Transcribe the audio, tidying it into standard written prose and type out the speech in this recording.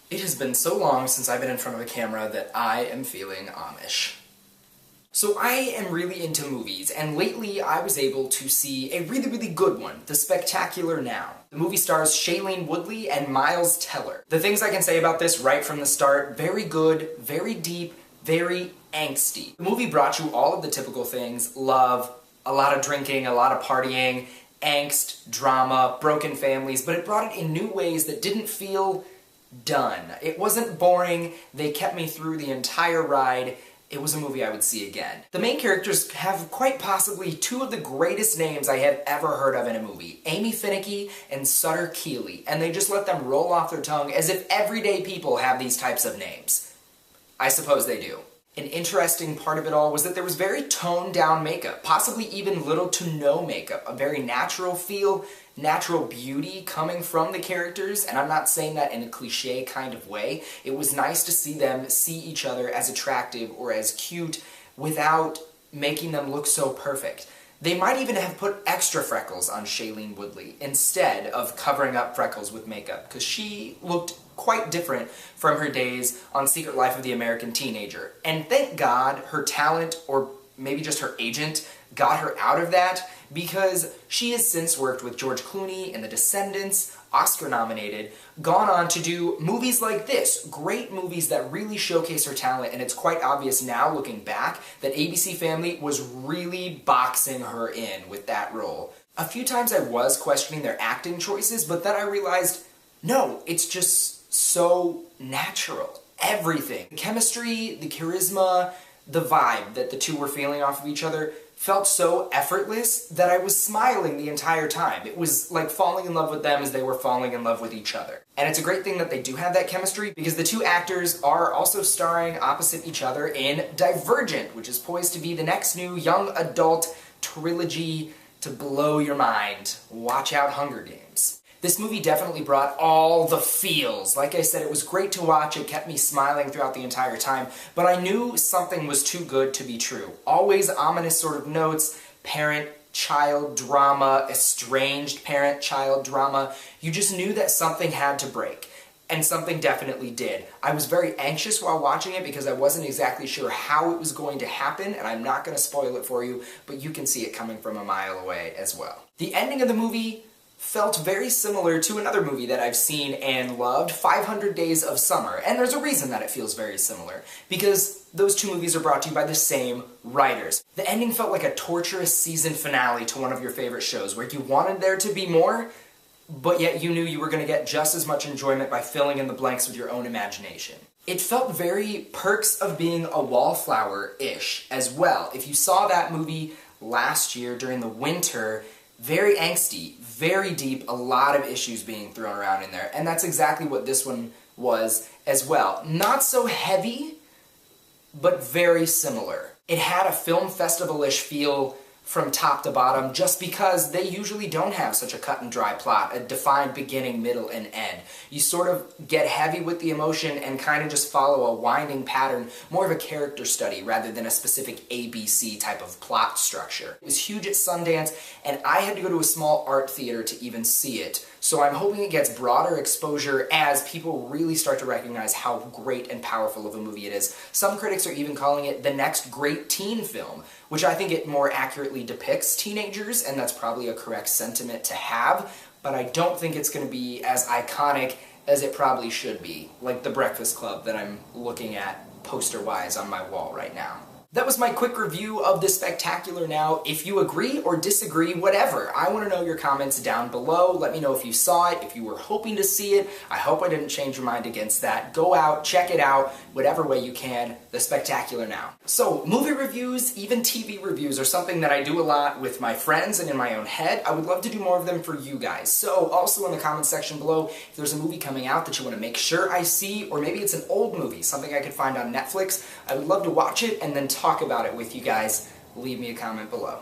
It has been so long since I've been in front of a camera that I am feeling Amish. So I am really into movies, and lately I was able to see a really good one, The Spectacular Now. The movie stars Shailene Woodley and Miles Teller. The things I can say about this right from the start: very good, very deep, very angsty. The movie brought you all of the typical things: love, a lot of drinking, a lot of partying, angst, drama, broken families, but it brought it in new ways that didn't feel done. It wasn't boring, they kept me through the entire ride. It was a movie I would see again. The main characters have quite possibly two of the greatest names I have ever heard of in a movie: Amy Finnecky and Sutter Keeley, and they just let them roll off their tongue as if everyday people have these types of names. I suppose they do. An interesting part of it all was that there was very toned-down makeup, possibly even little to no makeup, a very natural feel, natural beauty coming from the characters, and I'm not saying that in a cliche kind of way. It was nice to see them see each other as attractive or as cute without making them look so perfect. They might even have put extra freckles on Shailene Woodley instead of covering up freckles with makeup, because she looked quite different from her days on Secret Life of the American Teenager. And thank God her talent, or maybe just her agent, got her out of that, because she has since worked with George Clooney in The Descendants, Oscar-nominated, gone on to do movies like this, great movies that really showcase her talent, and it's quite obvious now, looking back, that ABC Family was really boxing her in with that role. A few times I was questioning their acting choices, but then I realized, no, it's just so natural. Everything. The chemistry, the charisma, the vibe that the two were feeling off of each other felt so effortless that I was smiling the entire time. It was like falling in love with them as they were falling in love with each other. And it's a great thing that they do have that chemistry, because the two actors are also starring opposite each other in Divergent, which is poised to be the next new young adult trilogy to blow your mind. Watch out, Hunger Games. This movie definitely brought all the feels. Like I said, it was great to watch, it kept me smiling throughout the entire time, but I knew something was too good to be true. Always ominous sort of notes, parent-child drama, estranged parent-child drama. You just knew that something had to break. And something definitely did. I was very anxious while watching it because I wasn't exactly sure how it was going to happen, and I'm not going to spoil it for you, but you can see it coming from a mile away as well. The ending of the movie felt very similar to another movie that I've seen and loved, 500 Days of Summer, and there's a reason that it feels very similar, because those two movies are brought to you by the same writers. The ending felt like a torturous season finale to one of your favorite shows, where you wanted there to be more, but yet you knew you were going to get just as much enjoyment by filling in the blanks with your own imagination. It felt very Perks of Being a Wallflower-ish as well. If you saw that movie last year during the winter, very angsty, very deep, a lot of issues being thrown around in there, and that's exactly what this one was as well. Not so heavy, but very similar. It had a film festival-ish feel from top to bottom, just because they usually don't have such a cut and dry plot, a defined beginning, middle, and end. You sort of get heavy with the emotion and kind of just follow a winding pattern, more of a character study rather than a specific ABC type of plot structure. It was huge at Sundance, and I had to go to a small art theater to even see it, so I'm hoping it gets broader exposure as people really start to recognize how great and powerful of a movie it is. Some critics are even calling it the next great teen film, which I think it more accurately depicts teenagers, and that's probably a correct sentiment to have, but I don't think it's going to be as iconic as it probably should be, like The Breakfast Club that I'm looking at poster-wise on my wall right now. That was my quick review of The Spectacular Now. If you agree or disagree, whatever, I want to know your comments down below. Let me know if you saw it, if you were hoping to see it. I hope I didn't change your mind against that. Go out, check it out, whatever way you can. The Spectacular Now. So, movie reviews, even TV reviews, are something that I do a lot with my friends and in my own head. I would love to do more of them for you guys. So, also in the comments section below, if there's a movie coming out that you want to make sure I see, or maybe it's an old movie, something I could find on Netflix, I would love to watch it and then talk about it with you guys. Leave me a comment below.